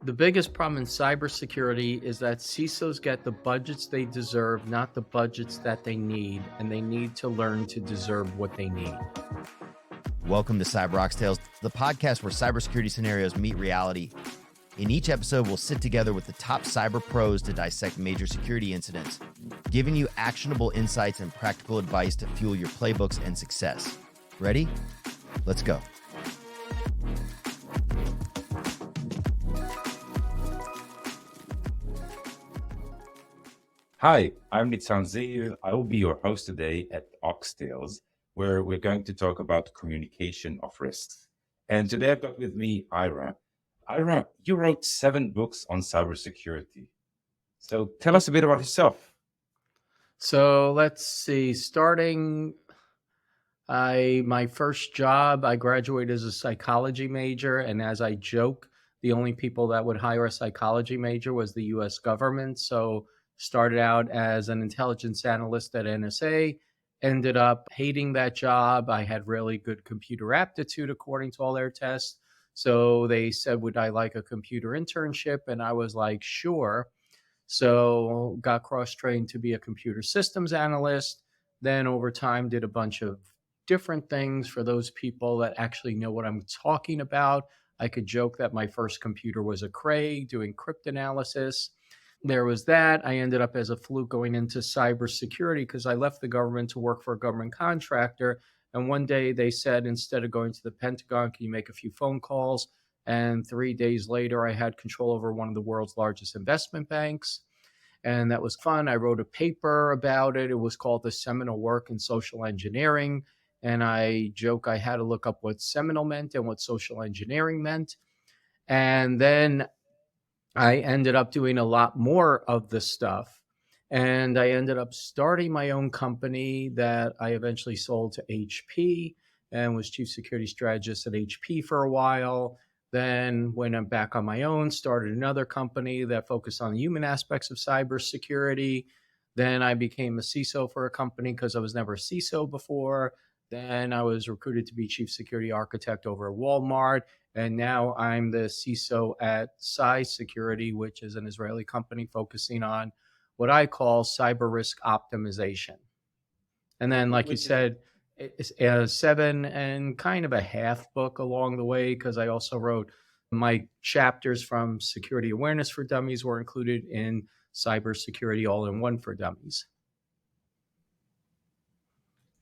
The biggest problem in cybersecurity is that CISOs get the budgets they deserve, not the budgets that they need, and they need to learn to deserve what they need. Welcome to CyberOXtales, the podcast where cybersecurity scenarios meet reality. In each episode, we'll sit together with the top cyber pros to dissect major security incidents, giving you actionable insights and practical advice to fuel your playbooks and success. Ready? Let's go. Hi, I'm Neatsun Ziv. I will be your host today at Oxtales, where we're going to talk about communication of risks. And today I've got with me Ira. Ira, you wrote 7 books on cybersecurity. So tell us a bit about yourself. So let's see, my first job, I graduated as a psychology major. And as I joke, the only people that would hire a psychology major was the US government. So started out as an intelligence analyst at NSA, ended up hating that job. I had really good computer aptitude according to all their tests. So they said, would I like a computer internship? And I was like, sure. So got cross-trained to be a computer systems analyst. Then over time did a bunch of different things. For those people that actually know what I'm talking about, I could joke that my first computer was a Cray doing cryptanalysis. There was that. I ended up as a fluke going into cybersecurity because I left the government to work for a government contractor. And one day they said, instead of going to the Pentagon, can you make a few phone calls? And 3 days later, I had control over one of the world's largest investment banks. And that was fun. I wrote a paper about it. It was called The Seminal Work in Social Engineering. And I joke I had to look up what seminal meant and what social engineering meant. And then I ended up doing a lot more of this stuff. And I ended up starting my own company that I eventually sold to HP and was chief security strategist at HP for a while. Then when I'm back on my own, started another company that focused on the human aspects of cybersecurity. Then I became a CISO for a company because I was never a CISO before. Then I was recruited to be chief security architect over at Walmart. And now I'm the CISO at Cybersecurity, which is an Israeli company focusing on what I call cyber risk optimization. And then, like you said, it's a 7 and kind of a half book along the way, because I also wrote my chapters from Security Awareness for Dummies were included in Cybersecurity All-in-One for Dummies.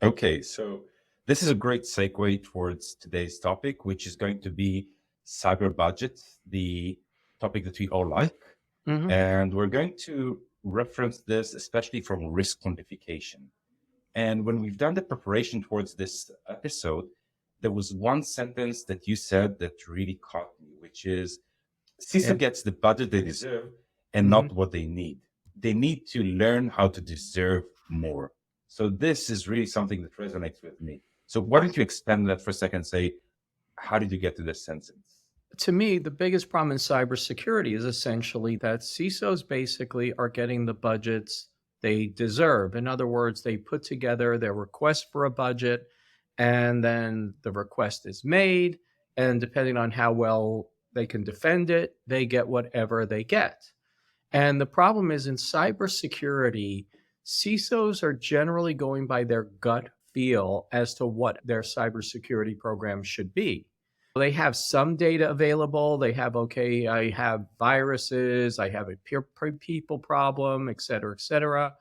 Okay, so this is a great segue towards today's topic, which is going to be cyber budget, the topic that we all like. Mm-hmm. And we're going to reference this, especially from risk quantification. And when we've done the preparation towards this episode, there was one sentence that you said that really caught me, which is CISO gets the budget they deserve and not what they need. They need to learn how to deserve more. So this is really something that resonates with me. So why don't you expand that for a second and say, how did you get to this sentence? To me, the biggest problem in cybersecurity is essentially that CISOs basically are getting the budgets they deserve. In other words, they put together their request for a budget, and then the request is made. And depending on how well they can defend it, they get whatever they get. And the problem is in cybersecurity, CISOs are generally going by their gut feel as to what their cybersecurity program should be. They have some data available. They have, okay, I have viruses, I have a people problem, et cetera, et cetera.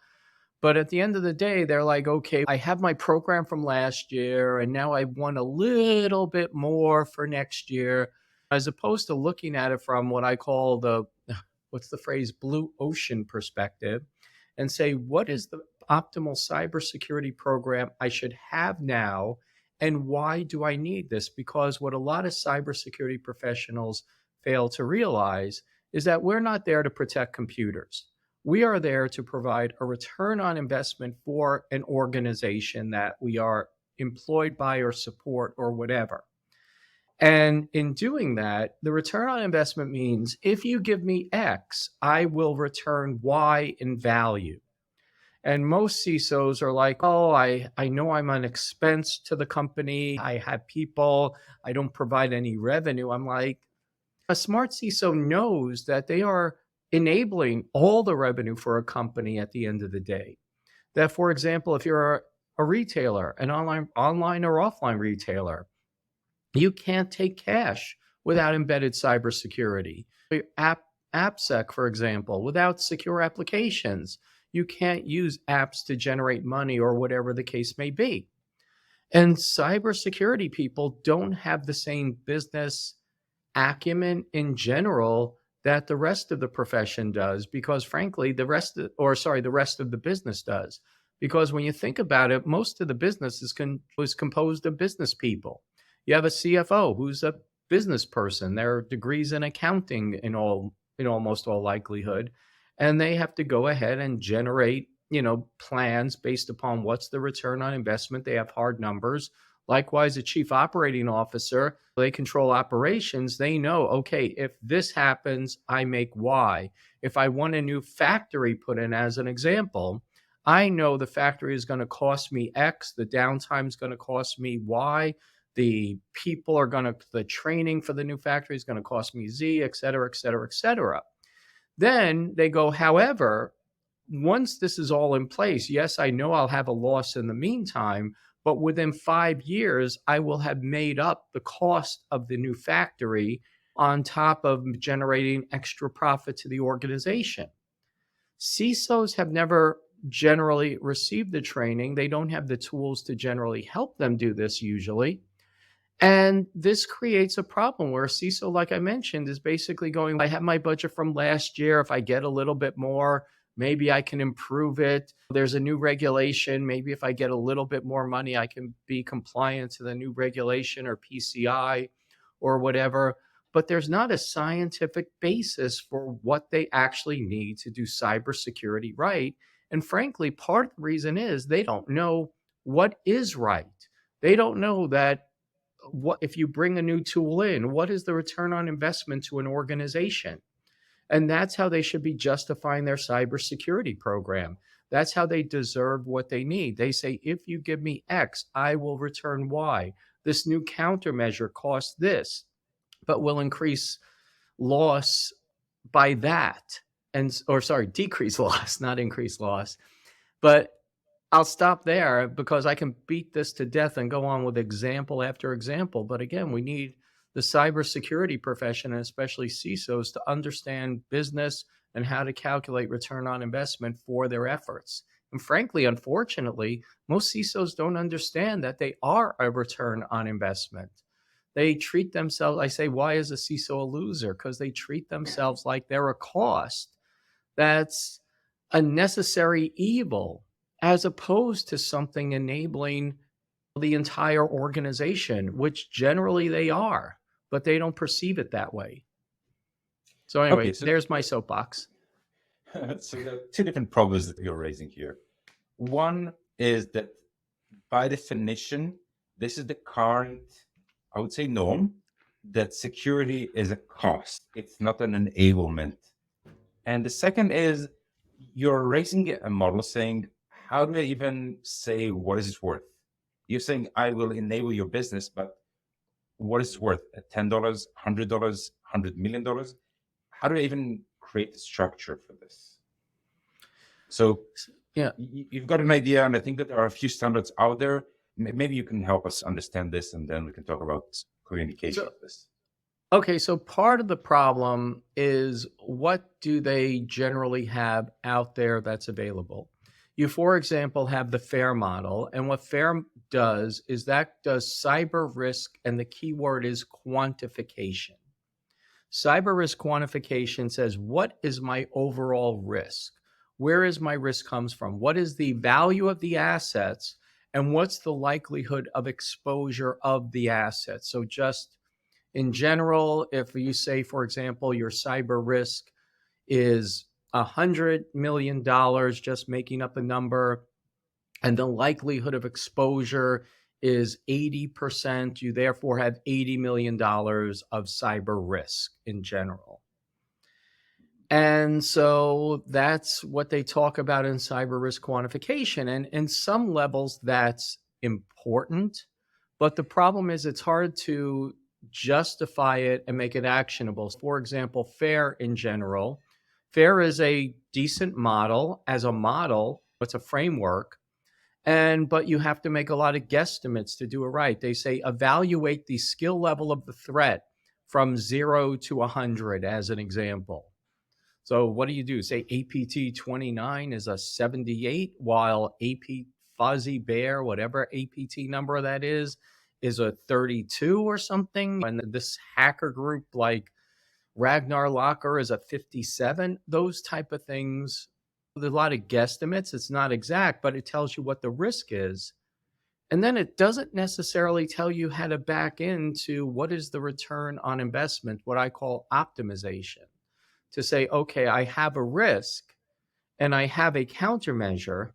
But at the end of the day, they're like, okay, I have my program from last year, and now I want a little bit more for next year, as opposed to looking at it from what I call what's the phrase, blue ocean perspective, and say, what is the optimal cybersecurity program I should have now? And why do I need this? Because what a lot of cybersecurity professionals fail to realize is that we're not there to protect computers. We are there to provide a return on investment for an organization that we are employed by or support or whatever. And in doing that, the return on investment means if you give me X, I will return Y in value. And most CISOs are like, oh, I know I'm an expense to the company. I have people. I don't provide any revenue. I'm like, A smart CISO knows that they are enabling all the revenue for a company at the end of the day. That, for example, if you're a retailer, an online or offline retailer, you can't take cash without embedded cybersecurity. AppSec, for example, without secure applications, you can't use apps to generate money or whatever the case may be. And cybersecurity people don't have the same business acumen in general that the rest of the profession does, because frankly, the rest of the business does. Because when you think about it, most of the business is composed of business people. You have a CFO who's a business person. Their degrees in accounting in almost all likelihood, and they have to go ahead and generate, plans based upon what's the return on investment. They have hard numbers. Likewise, a chief operating officer, they control operations. They know, okay, if this happens, I make Y. If I want a new factory put in, as an example, I know the factory is going to cost me X, the downtime is going to cost me Y, the training for the new factory is going to cost me Z, et cetera, et cetera, et cetera. Then they go, however, once this is all in place, yes, I know I'll have a loss in the meantime, but within 5 years, I will have made up the cost of the new factory on top of generating extra profit to the organization. CISOs have never generally received the training. They don't have the tools to generally help them do this usually. And this creates a problem where a CISO, like I mentioned, is basically going, I have my budget from last year. If I get a little bit more, maybe I can improve it. There's a new regulation. Maybe if I get a little bit more money, I can be compliant to the new regulation or PCI or whatever. But there's not a scientific basis for what they actually need to do cybersecurity right. And frankly, part of the reason is they don't know what is right. They don't know that what if you bring a new tool in, what is the return on investment to an organization? And that's how they should be justifying their cybersecurity program. That's how they deserve what they need. They say, if you give me X, I will return Y. This new countermeasure costs this, but will increase loss by that. Decrease loss, not increase loss. But I'll stop there because I can beat this to death and go on with example after example. But again, we need the cybersecurity profession, and especially CISOs, to understand business and how to calculate return on investment for their efforts. And frankly, unfortunately, most CISOs don't understand that they are a return on investment. They treat themselves, I say, why is a CISO a loser? Because they treat themselves like they're a cost that's a necessary evil, as opposed to something enabling the entire organization, which generally they are, but they don't perceive it that way. So anyway, there's my soapbox. So there are two different problems that you're raising here. One is that by definition, this is the current, I would say, norm, that security is a cost. It's not an enablement. And the second is you're raising a model saying, how do I even say what is it worth? You're saying I will enable your business, but what is it worth? $10, $100, $100 million? How do I even create the structure for this? So yeah, you've got an idea, and I think that there are a few standards out there. Maybe you can help us understand this, and then we can talk about communication of this. Okay, so part of the problem is, what do they generally have out there that's available? You, for example, have the FAIR model, and what FAIR does is that does cyber risk, and the key word is quantification. Cyber risk quantification says, what is my overall risk? Where is my risk comes from? What is the value of the assets, and what's the likelihood of exposure of the assets? So just in general, if you say, for example, your cyber risk is $100 million, just making up a number, and the likelihood of exposure is 80%, you therefore have $80 million of cyber risk in general. And so that's what they talk about in cyber risk quantification. And in some levels, that's important. But the problem is it's hard to justify it, and make it actionable. For example, FAIR in general. FAIR is a decent model. As a model, it's a framework. But you have to make a lot of guesstimates to do it right. They say evaluate the skill level of the threat from 0 to 100 as an example. So what do? Say APT 29 is a 78, while AP Fuzzy Bear, whatever APT number that is a 32 or something. And this hacker group like Ragnar Locker is a 57. Those type of things. There's a lot of guesstimates. It's not exact, but it tells you what the risk is. And then it doesn't necessarily tell you how to back into what is the return on investment, what I call optimization. To say, okay, I have a risk and I have a countermeasure.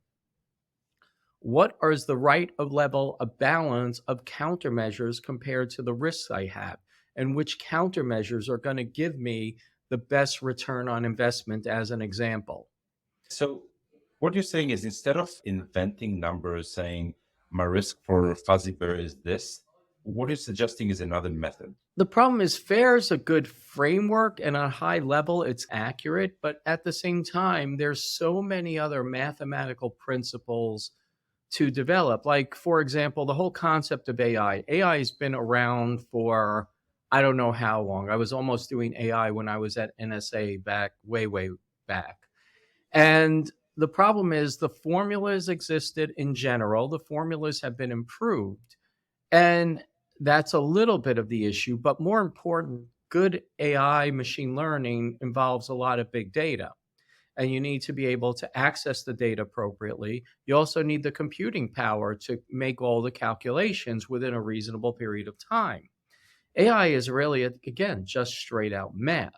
What is the right level of balance of countermeasures compared to the risks I have? And which countermeasures are going to give me the best return on investment, as an example? So what you're saying is, instead of inventing numbers saying my risk for Fuzzy Bear is this, what you're suggesting is another method. The problem is FAIR is a good framework, and on a high level, it's accurate. But at the same time, there's so many other mathematical principles to develop. Like, for example, the whole concept of AI. AI has been around for, I don't know how long. I was almost doing AI when I was at NSA back, way back. And the problem is the formulas existed in general. The formulas have been improved. And that's a little bit of the issue. But more important, good AI machine learning involves a lot of big data. And you need to be able to access the data appropriately. You also need the computing power to make all the calculations within a reasonable period of time. AI is really, again, just straight out math.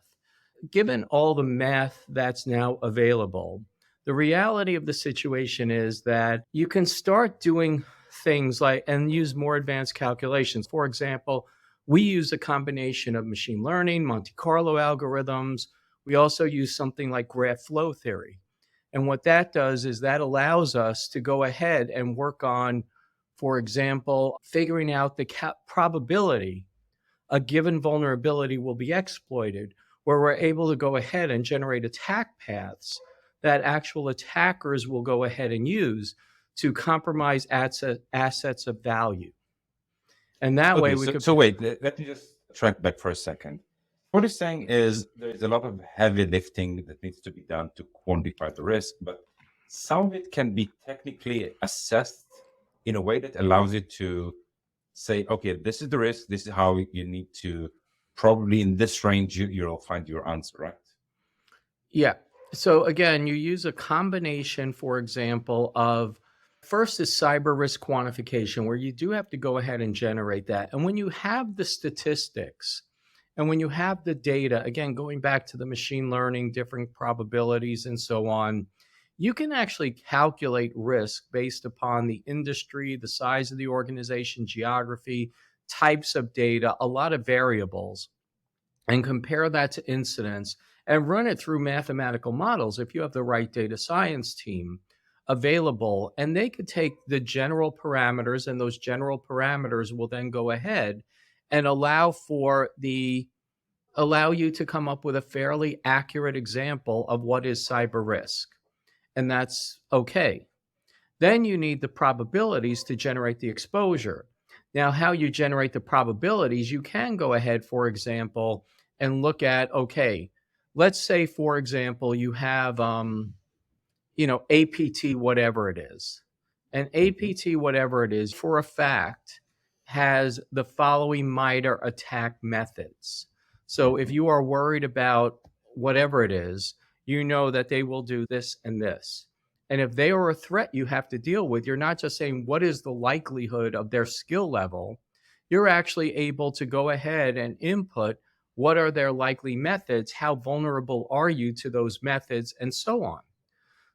Given all the math that's now available, the reality of the situation is that you can start doing things like and use more advanced calculations. For example, we use a combination of machine learning, Monte Carlo algorithms. We also use something like graph flow theory. And what that does is that allows us to go ahead and work on, for example, figuring out the probability a given vulnerability will be exploited, where we're able to go ahead and generate attack paths that actual attackers will go ahead and use to compromise assets of value. And that way we could... So wait, let me just track back for a second. What you're saying is there's a lot of heavy lifting that needs to be done to quantify the risk, but some of it can be technically assessed in a way that allows you to say, okay, this is the risk, this is how you need to, probably in this range, you'll find your answer, right? Yeah. So again, you use a combination, for example, of first is cyber risk quantification, where you do have to go ahead and generate that. And when you have the statistics and when you have the data, again, going back to the machine learning, different probabilities and so on, you can actually calculate risk based upon the industry, the size of the organization, geography, types of data, a lot of variables, and compare that to incidents and run it through mathematical models if you have the right data science team available. And they could take the general parameters, and those general parameters will then go ahead and allow you to come up with a fairly accurate example of what is cyber risk. And that's okay. Then you need the probabilities to generate the exposure. Now, how you generate the probabilities, you can go ahead, for example, and look at, okay, let's say, for example, you have, APT, whatever it is. And APT, whatever it is, for a fact, has the following MITRE attack methods. So if you are worried about whatever it is, you know that they will do this and this. And if they are a threat you have to deal with, you're not just saying what is the likelihood of their skill level. You're actually able to go ahead and input what are their likely methods, how vulnerable are you to those methods, and so on.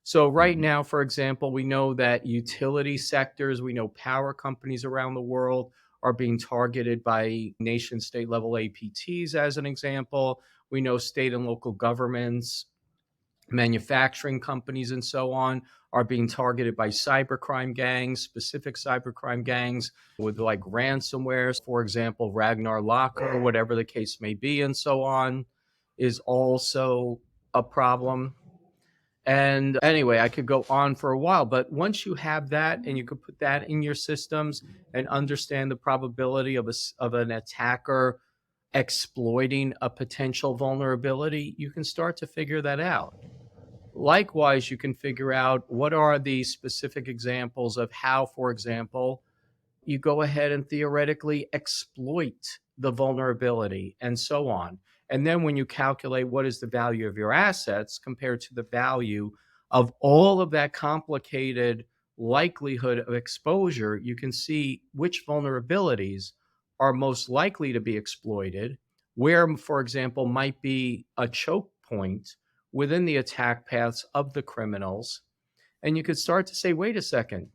So right now, for example, we know that utility sectors, we know power companies around the world are being targeted by nation state level APTs, as an example. We know state and local governments manufacturing companies and so on are being targeted by cybercrime gangs, specific cybercrime gangs with like ransomwares, for example, Ragnar Locker, whatever the case may be, and so on, is also a problem. And anyway, I could go on for a while, but once you have that and you could put that in your systems and understand the probability of an attacker exploiting a potential vulnerability, you can start to figure that out. Likewise, you can figure out what are the specific examples of how, for example, you go ahead and theoretically exploit the vulnerability and so on. And then when you calculate what is the value of your assets compared to the value of all of that complicated likelihood of exposure, you can see which vulnerabilities are most likely to be exploited, where, for example, might be a choke point within the attack paths of the criminals. And you could start to say, wait a second,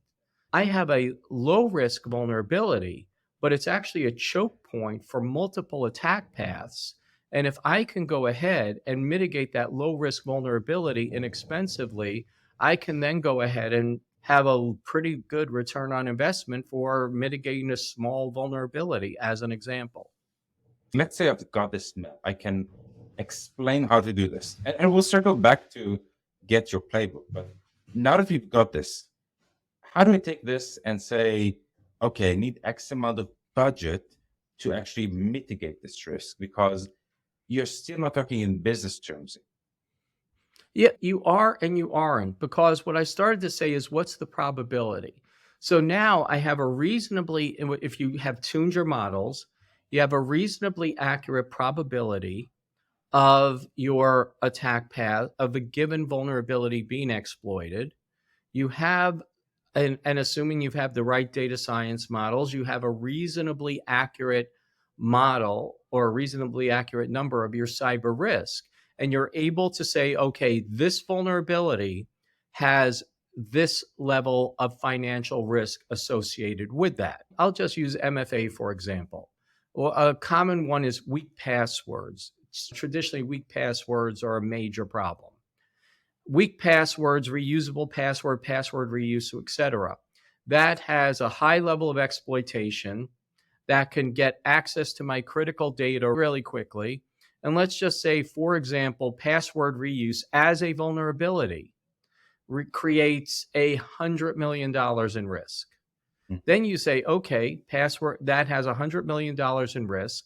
I have a low risk vulnerability, but it's actually a choke point for multiple attack paths. And if I can go ahead and mitigate that low risk vulnerability inexpensively, I can then go ahead and have a pretty good return on investment for mitigating a small vulnerability, as an example. Let's say I've got this map. I can explain how to do this. And we'll circle back to get your playbook. But now that we've got this, how do I take this and say, okay, I need X amount of budget to actually mitigate this risk? Because you're still not talking in business terms. Yeah, you are and you aren't, because what I started to say is what's the probability? So now I have a reasonably, if you have tuned your models, you have a reasonably accurate probability of your attack path, of a given vulnerability being exploited. You have, and assuming you have the right data science models, you have a reasonably accurate model or a reasonably accurate number of your cyber risk. And you're able to say, okay, this vulnerability has this level of financial risk associated with that. I'll just use MFA, for example. Well, a common one is weak passwords. Traditionally, weak passwords are a major problem. Weak passwords, reusable password, password reuse, etc. That has a high level of exploitation that can get access to my critical data really quickly. And let's just say, for example, password reuse as a vulnerability creates $100 million in risk. Then you say, okay, password that has $100 million in risk.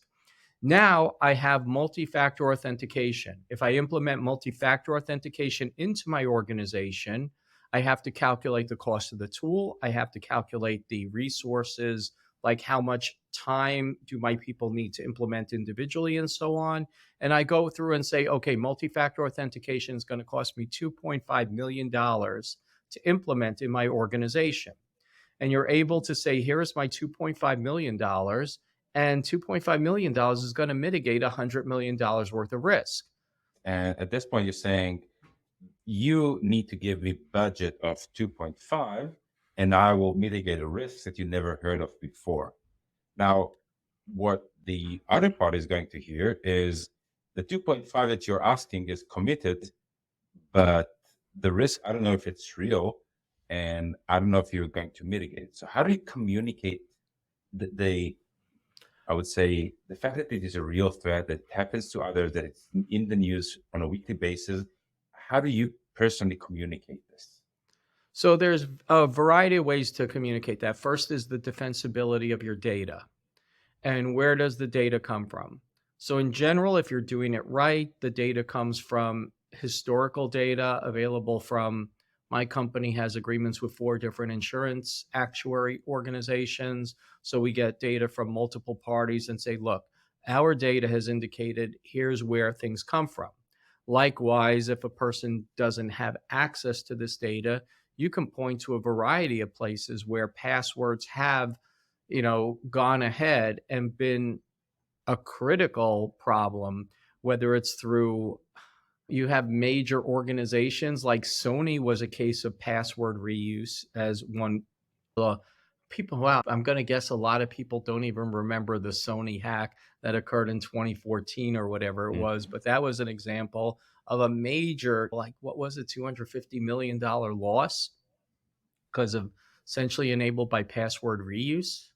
Now I have multi-factor authentication. If I implement multi-factor authentication into my organization, I have to calculate the cost of the tool. I have to calculate the resources, like how much time do my people need to implement individually and so on. And I go through and say, okay, multi-factor authentication is going to cost me $2.5 million to implement in my organization. And you're able to say, here is my $2.5 million. And $2.5 million is going to mitigate $100 million worth of risk. And at this point, you're saying you need to give me budget of 2.5, and I will mitigate a risk that you never heard of before. Now, what the other party is going to hear is the 2.5 that you're asking is committed, but the risk, I don't know if it's real, and I don't know if you're going to mitigate it. So how do you communicate I would say the fact that it is a real threat that happens to others, that it's in the news on a weekly basis? How do you personally communicate this? So there's a variety of ways to communicate that. First is the defensibility of your data. And where does the data come from? So in general, if you're doing it right, the data comes from historical data available from, my company has agreements with 4 different insurance actuary organizations. So we get data from multiple parties and say, look, our data has indicated here's where things come from. Likewise, if a person doesn't have access to this data, you can point to a variety of places where passwords have, gone ahead and been a critical problem, whether it's through, you have major organizations like Sony was a case of password reuse as one. People, wow, I'm going to guess a lot of people don't even remember the Sony hack that occurred in 2014 or whatever it was, but that was an example of a major, like, what was it, $250 million loss because of essentially enabled by password reuse.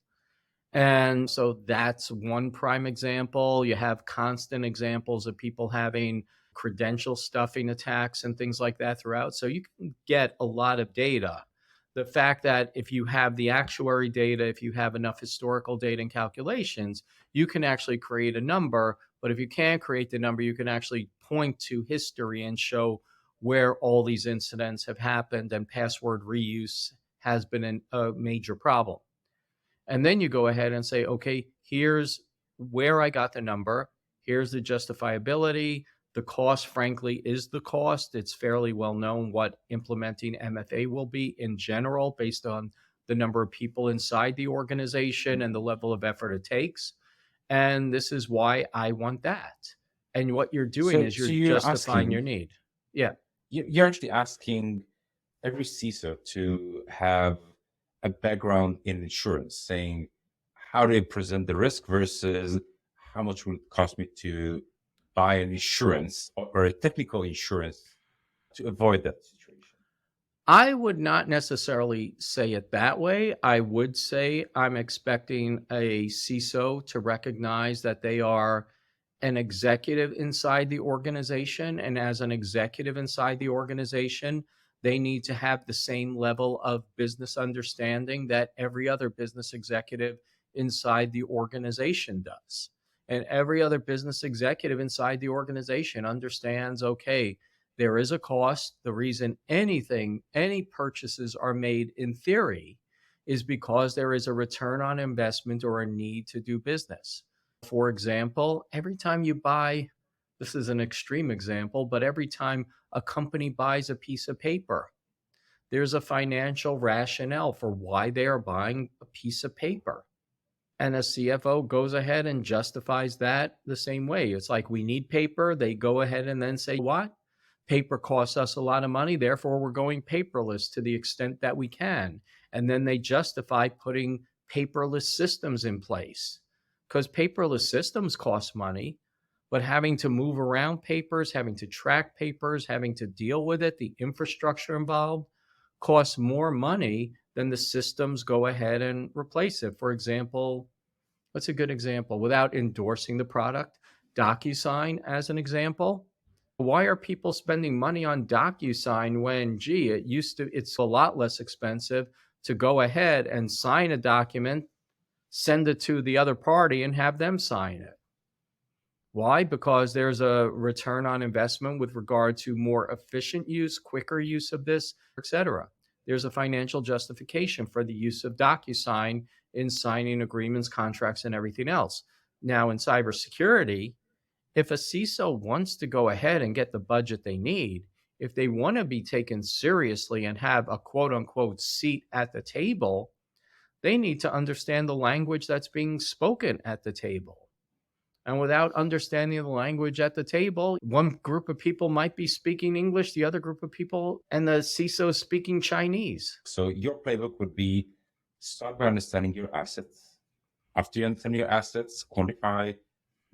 And so that's one prime example. You have constant examples of people having credential stuffing attacks and things like that throughout. So you can get a lot of data. The fact that if you have the actuary data, if you have enough historical data and calculations, you can actually create a number. But if you can't create the number, you can actually point to history and show where all these incidents have happened and password reuse has been a major problem. And then you go ahead and say, okay, here's where I got the number. Here's the justifiability. The cost, frankly, is the cost. It's fairly well known what implementing MFA will be in general based on the number of people inside the organization and the level of effort it takes. And this is why I want that. And what you're doing is you're justifying your need. Yeah. You're actually asking every CISO to have a background in insurance, saying how do they present the risk versus how much would it cost me to buy an insurance or a technical insurance to avoid that situation? I would not necessarily say it that way. I would say I'm expecting a CISO to recognize that they are an executive inside the organization. And as an executive inside the organization, they need to have the same level of business understanding that every other business executive inside the organization does. And every other business executive inside the organization understands, okay, there is a cost. The reason any purchases are made in theory is because there is a return on investment or a need to do business. For example, every time you buy, this is an extreme example, but every time a company buys a piece of paper, there's a financial rationale for why they are buying a piece of paper. And a CFO goes ahead and justifies that the same way. It's like, we need paper. They go ahead and then say, what? Paper costs us a lot of money, therefore we're going paperless to the extent that we can. And then they justify putting paperless systems in place because paperless systems cost money, but having to move around papers, having to track papers, having to deal with it, the infrastructure involved costs more money than the systems go ahead and replace it. For example, what's a good example? Without endorsing the product, DocuSign as an example. Why are people spending money on DocuSign when, it's a lot less expensive to go ahead and sign a document, send it to the other party and have them sign it? Why? Because there's a return on investment with regard to more efficient use, quicker use of this, etc. There's a financial justification for the use of DocuSign in signing agreements, contracts, and everything else. Now, in cybersecurity, if a CISO wants to go ahead and get the budget they need, if they want to be taken seriously and have a quote unquote seat at the table, they need to understand the language that's being spoken at the table. And without understanding the language at the table, one group of people might be speaking English, the other group of people, and the CISO is speaking Chinese. So your playbook would be start by understanding your assets. After you understand your assets, quantify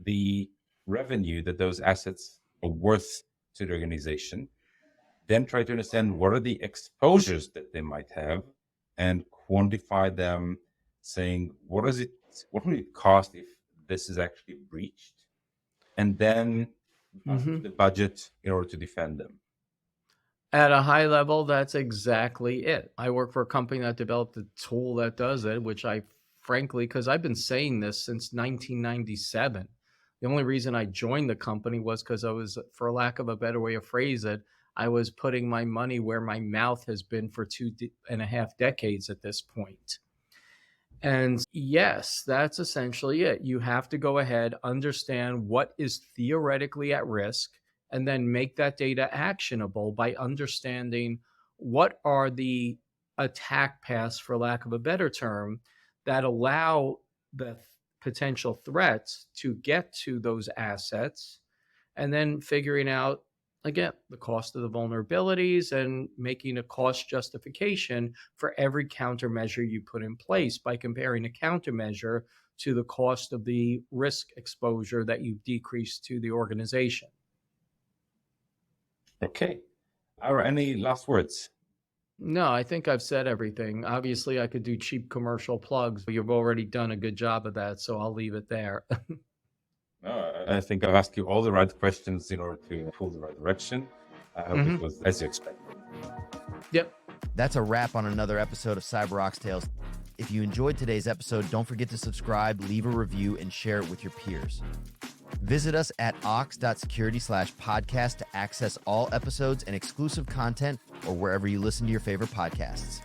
the revenue that those assets are worth to the organization. Then try to understand what are the exposures that they might have and quantify them, saying what will it cost if this is actually breached, and then the budget in order to defend them. At a high level, that's exactly it. I work for a company that developed a tool that does it, which I frankly, because I've been saying this since 1997. The only reason I joined the company was because I was, for lack of a better way to phrase it, I was putting my money where my mouth has been for 2.5 decades at this point. And yes, that's essentially it. You have to go ahead, understand what is theoretically at risk, and then make that data actionable by understanding what are the attack paths, for lack of a better term, that allow the potential threats to get to those assets, and then figuring out, again, the cost of the vulnerabilities and making a cost justification for every countermeasure you put in place by comparing a countermeasure to the cost of the risk exposure that you've decreased to the organization. Okay. Ira, any last words? No, I think I've said everything. Obviously, I could do cheap commercial plugs, but you've already done a good job of that, so I'll leave it there. I think I've asked you all the right questions in order to pull the right direction. I hope it was as you expected. Yep. That's a wrap on another episode of CyberOXtales. If you enjoyed today's episode, don't forget to subscribe, leave a review, and share it with your peers. Visit us at ox.security/podcast to access all episodes and exclusive content or wherever you listen to your favorite podcasts.